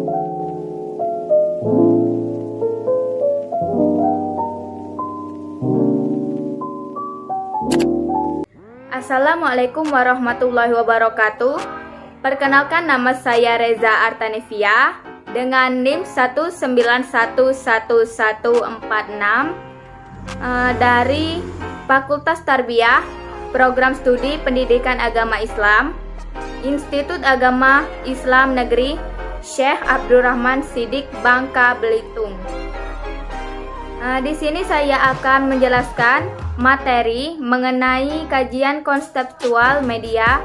Assalamualaikum warahmatullahi wabarakatuh. Perkenalkan, nama saya Reza Artanevia dengan NIM 1911146 dari Fakultas Tarbiyah, Program Studi Pendidikan Agama Islam, Institut Agama Islam Negeri Syekh Abdurrahman Siddiq, Bangka Belitung. Di sini saya akan menjelaskan materi mengenai kajian konseptual media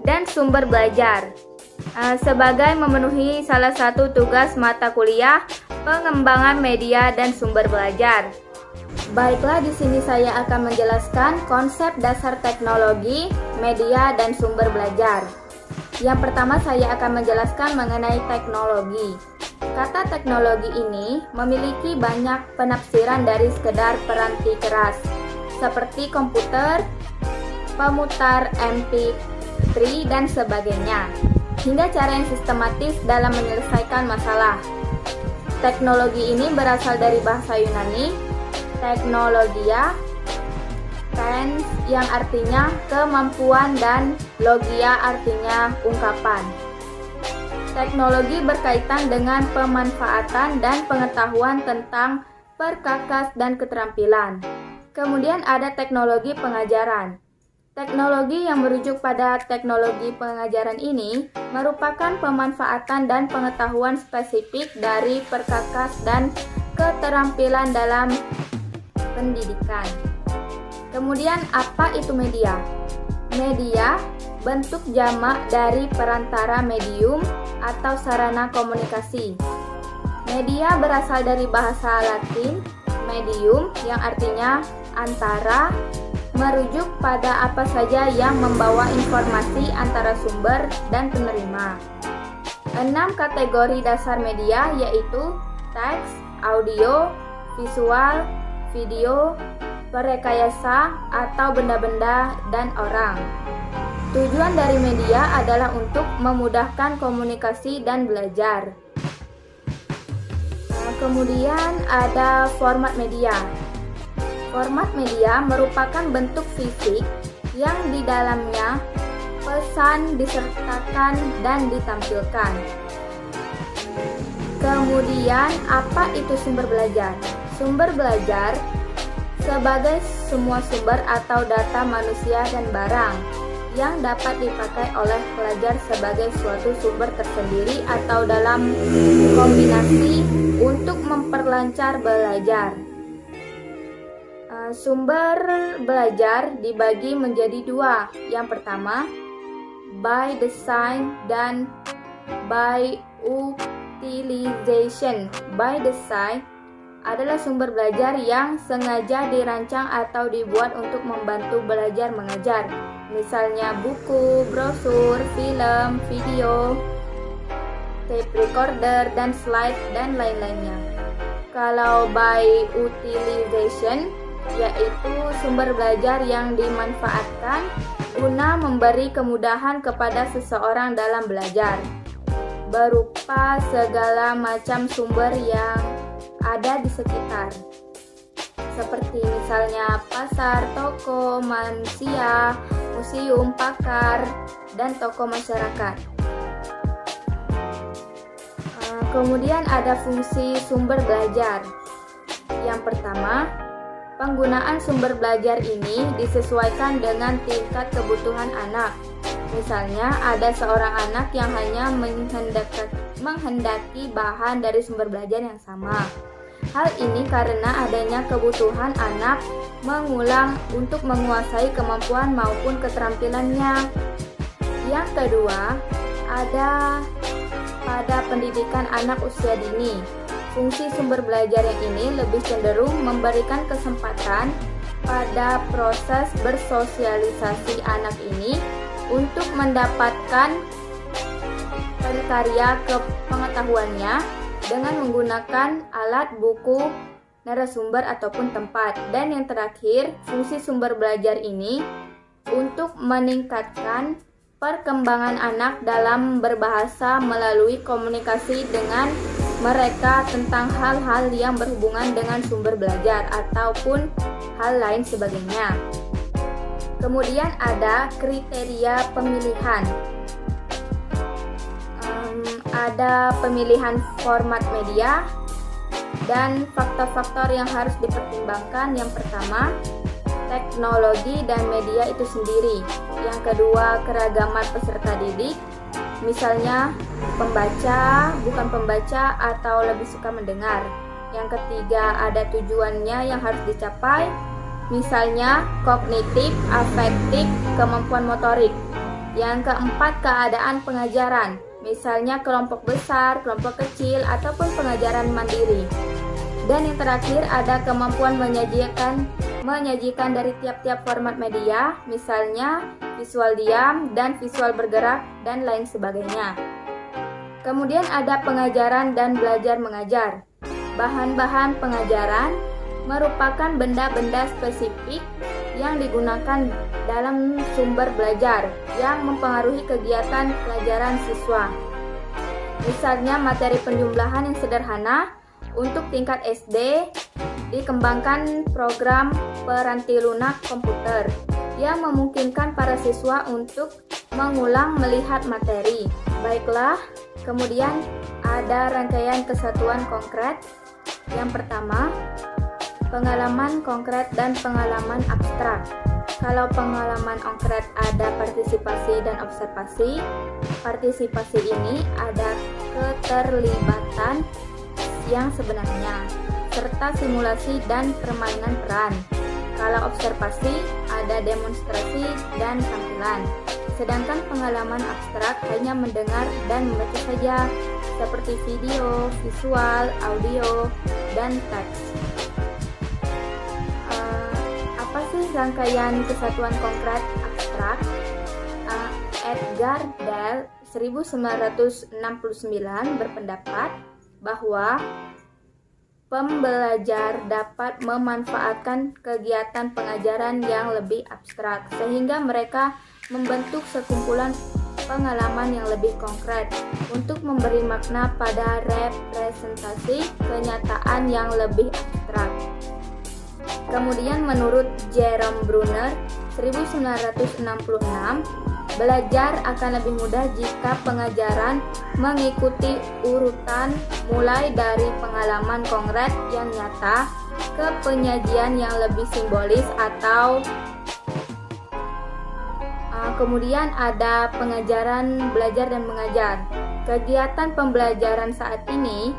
dan sumber belajar sebagai memenuhi salah satu tugas mata kuliah pengembangan media dan sumber belajar. Baiklah, di sini saya akan menjelaskan konsep dasar teknologi, media, dan sumber belajar. Yang pertama, saya akan menjelaskan mengenai teknologi. Kata teknologi ini memiliki banyak penafsiran dari sekedar peranti keras, seperti komputer, pemutar MP3, dan sebagainya, hingga cara yang sistematis dalam menyelesaikan masalah. Teknologi ini berasal dari bahasa Yunani, teknologia, tens yang artinya kemampuan, dan logia artinya ungkapan. Teknologi berkaitan dengan pemanfaatan dan pengetahuan tentang perkakas dan keterampilan. Kemudian ada teknologi pengajaran. Teknologi yang merujuk pada teknologi pengajaran ini merupakan pemanfaatan dan pengetahuan spesifik dari perkakas dan keterampilan dalam pendidikan. Kemudian apa itu media? Media bentuk jamak dari perantara medium atau sarana komunikasi. Media berasal dari bahasa Latin medium yang artinya antara, merujuk pada apa saja yang membawa informasi antara sumber dan penerima. 6 kategori dasar media yaitu teks, audio, visual, video, perekayasa atau benda-benda, dan orang. Tujuan dari media adalah untuk memudahkan komunikasi dan belajar. Kemudian ada format media. Format media merupakan bentuk fisik yang di dalamnya pesan disertakan dan ditampilkan. Kemudian apa itu sumber belajar? Sumber belajar sebagai semua sumber atau data manusia dan barang yang dapat dipakai oleh pelajar sebagai suatu sumber tersendiri atau dalam kombinasi untuk memperlancar belajar. Sumber belajar dibagi menjadi dua. Yang pertama, by design dan by utilization. By design adalah sumber belajar yang sengaja dirancang atau dibuat untuk membantu belajar mengajar. Misalnya buku, brosur, film, video, tape recorder, dan slide, dan lain-lainnya. Kalau by utilization, yaitu sumber belajar yang dimanfaatkan guna memberi kemudahan kepada seseorang dalam belajar, berupa segala macam sumber yang ada di sekitar, seperti misalnya pasar, toko, manusia, museum, pakar, dan tokoh masyarakat. Kemudian ada fungsi sumber belajar. Yang pertama, penggunaan sumber belajar ini disesuaikan dengan tingkat kebutuhan anak. Misalnya, ada seorang anak yang hanya menghendaki bahan dari sumber belajar yang sama. Hal ini karena adanya kebutuhan anak mengulang untuk menguasai kemampuan maupun keterampilannya. Yang kedua, ada pada pendidikan anak usia dini. Fungsi sumber belajar yang ini lebih cenderung memberikan kesempatan pada proses bersosialisasi anak ini untuk mendapatkan karya pengetahuannya dengan menggunakan alat, buku, narasumber, ataupun tempat. Dan yang terakhir, fungsi sumber belajar ini untuk meningkatkan perkembangan anak dalam berbahasa melalui komunikasi dengan mereka tentang hal-hal yang berhubungan dengan sumber belajar ataupun hal lain sebagainya. Kemudian ada kriteria pemilihan. Ada pemilihan format media dan faktor-faktor yang harus dipertimbangkan. Yang pertama, teknologi dan media itu sendiri. Yang kedua, keragaman peserta didik. Misalnya pembaca, bukan pembaca, atau lebih suka mendengar. Yang ketiga, ada tujuannya yang harus dicapai. Misalnya kognitif, afektif, kemampuan motorik. Yang keempat, keadaan pengajaran. Misalnya kelompok besar, kelompok kecil, ataupun pengajaran mandiri. Dan yang terakhir ada kemampuan menyajikan dari tiap-tiap format media, misalnya visual diam dan visual bergerak dan lain sebagainya. Kemudian ada pengajaran dan belajar mengajar. Bahan-bahan pengajaran merupakan benda-benda spesifik yang digunakan dalam sumber belajar yang mempengaruhi kegiatan pelajaran siswa. Misalnya materi penjumlahan yang sederhana untuk tingkat SD, dikembangkan program peranti lunak komputer yang memungkinkan para siswa untuk mengulang melihat materi. Baiklah, kemudian ada rangkaian kesatuan konkret. Yang pertama, pengalaman konkret dan pengalaman abstrak. Kalau pengalaman konkret ada partisipasi dan observasi. Partisipasi ini ada keterlibatan yang sebenarnya, serta simulasi dan permainan peran. Kalau observasi ada demonstrasi dan tampilan. Sedangkan pengalaman abstrak hanya mendengar dan membaca saja, seperti video, visual, audio, dan teks. Apa sih rangkaian kesatuan konkret abstrak? Edgar Dale 1969 berpendapat bahwa pembelajar dapat memanfaatkan kegiatan pengajaran yang lebih abstrak sehingga mereka membentuk sekumpulan pengalaman yang lebih konkret untuk memberi makna pada representasi kenyataan yang lebih abstrak. Kemudian menurut Jerome Bruner 1966, belajar akan lebih mudah jika pengajaran mengikuti urutan mulai dari pengalaman konkret yang nyata ke penyajian yang lebih simbolis atau kemudian ada pengajaran, belajar dan mengajar. Kegiatan pembelajaran saat ini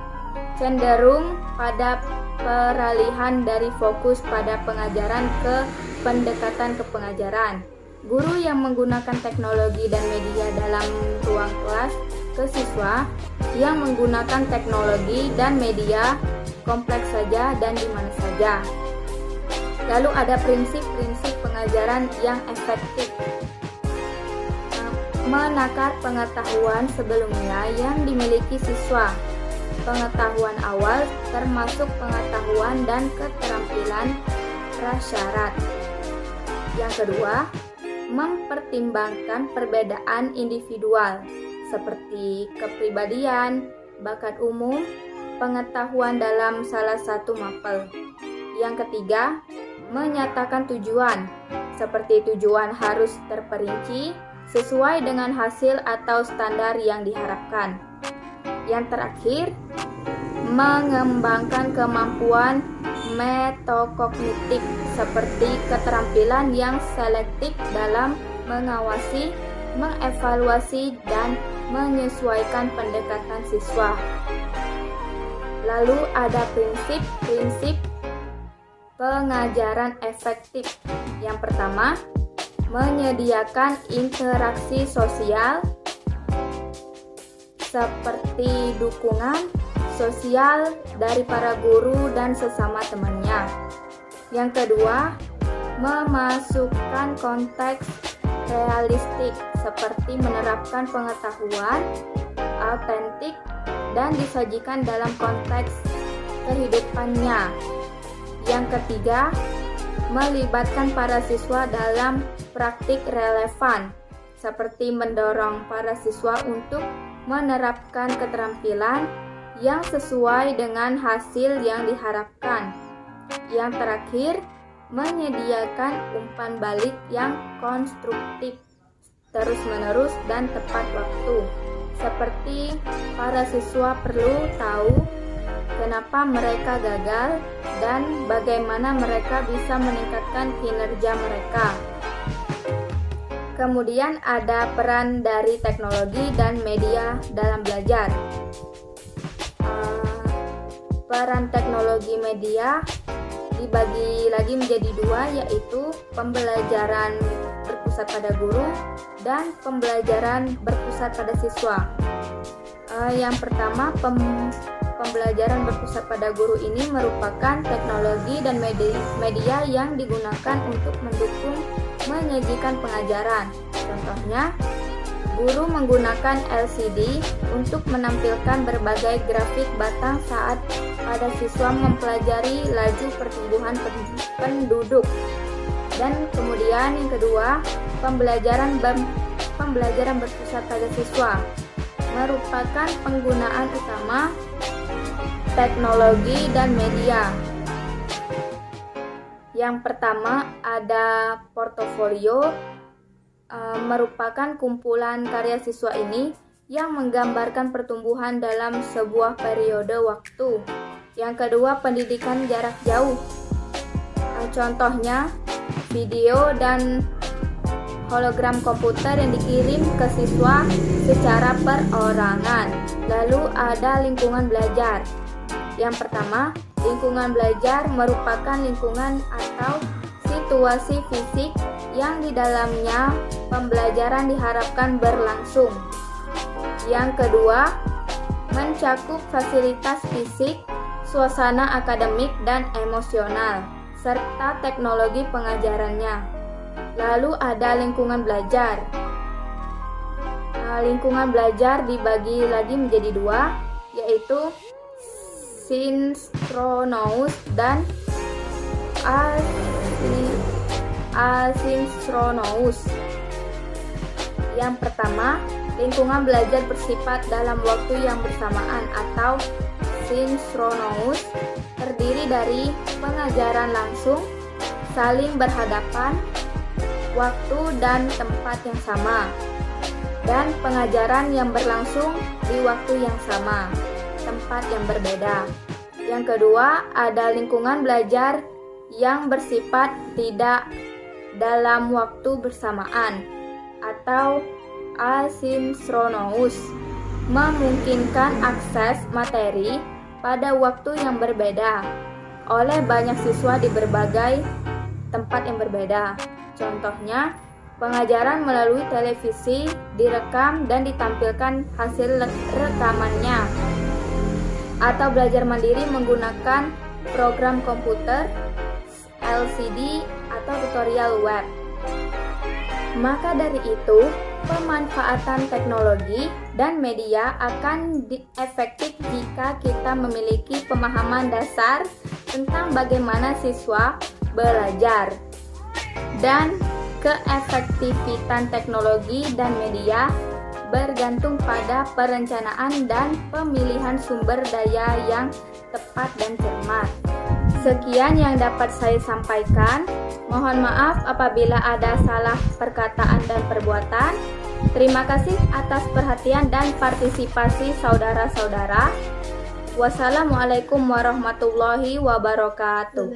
cenderung pada peralihan dari fokus pada pengajaran ke pendekatan ke pengajaran. Guru yang menggunakan teknologi dan media dalam ruang kelas ke siswa yang menggunakan teknologi dan media kompleks saja dan di mana saja. Lalu ada prinsip-prinsip pengajaran yang efektif. Menakar pengetahuan sebelumnya yang dimiliki siswa. Pengetahuan awal termasuk pengetahuan dan keterampilan prasyarat. Yang kedua, mempertimbangkan perbedaan individual seperti kepribadian, bakat umum, pengetahuan dalam salah satu mapel. Yang ketiga, menyatakan tujuan seperti tujuan harus terperinci sesuai dengan hasil atau standar yang diharapkan. Yang terakhir, mengembangkan kemampuan metokognitif seperti keterampilan yang selektif dalam mengawasi, mengevaluasi, dan menyesuaikan pendekatan siswa. Lalu ada prinsip-prinsip pengajaran efektif. Yang pertama, menyediakan interaksi sosial seperti dukungan sosial dari para guru dan sesama temannya. Yang kedua, memasukkan konteks realistik seperti menerapkan pengetahuan autentik dan disajikan dalam konteks kehidupannya. Yang ketiga, melibatkan para siswa dalam praktik relevan seperti mendorong para siswa untuk menerapkan keterampilan yang sesuai dengan hasil yang diharapkan. Yang terakhir, menyediakan umpan balik yang konstruktif, terus-menerus dan tepat waktu. Seperti para siswa perlu tahu kenapa mereka gagal dan bagaimana mereka bisa meningkatkan kinerja mereka. Kemudian ada peran dari teknologi dan media dalam belajar. Peran teknologi media dibagi lagi menjadi dua, yaitu pembelajaran berpusat pada guru dan pembelajaran berpusat pada siswa. Yang pertama, pembelajaran berpusat pada guru ini merupakan teknologi dan media yang digunakan untuk mendukung menyajikan pengajaran. Contohnya, guru menggunakan LCD untuk menampilkan berbagai grafik batang saat pada siswa mempelajari laju pertumbuhan penduduk. Dan kemudian yang kedua, pembelajaran berpusat pada siswa merupakan penggunaan utama teknologi dan media. Yang pertama ada portofolio, merupakan kumpulan karya siswa ini yang menggambarkan pertumbuhan dalam sebuah periode waktu. Yang kedua, pendidikan jarak jauh. Contohnya, video dan hologram komputer yang dikirim ke siswa secara perorangan. Lalu ada lingkungan belajar. Yang pertama, lingkungan belajar merupakan lingkungan atau situasi fisik yang di dalamnya pembelajaran diharapkan berlangsung. Yang kedua, mencakup fasilitas fisik, suasana akademik dan emosional, serta teknologi pengajarannya. Lalu ada lingkungan belajar. Lingkungan belajar dibagi lagi menjadi dua, yaitu sinkronous dan asinkronous. Yang pertama, lingkungan belajar bersifat dalam waktu yang bersamaan atau sinkronous, terdiri dari pengajaran langsung, saling berhadapan, waktu dan tempat yang sama, dan pengajaran yang berlangsung di waktu yang sama, tempat yang berbeda. Yang kedua, ada lingkungan belajar yang bersifat tidak dalam waktu bersamaan atau asinkronous, memungkinkan akses materi pada waktu yang berbeda oleh banyak siswa di berbagai tempat yang berbeda. Contohnya, pengajaran melalui televisi direkam dan ditampilkan hasil rekamannya, atau belajar mandiri menggunakan program komputer, LCD, atau tutorial web. Maka dari itu, pemanfaatan teknologi dan media akan efektif jika kita memiliki pemahaman dasar tentang bagaimana siswa belajar. Dan keefektifan teknologi dan media bergantung pada perencanaan dan pemilihan sumber daya yang tepat dan cermat. Sekian yang dapat saya sampaikan. Mohon maaf apabila ada salah perkataan dan perbuatan. Terima kasih atas perhatian dan partisipasi saudara-saudara. Wassalamualaikum warahmatullahi wabarakatuh.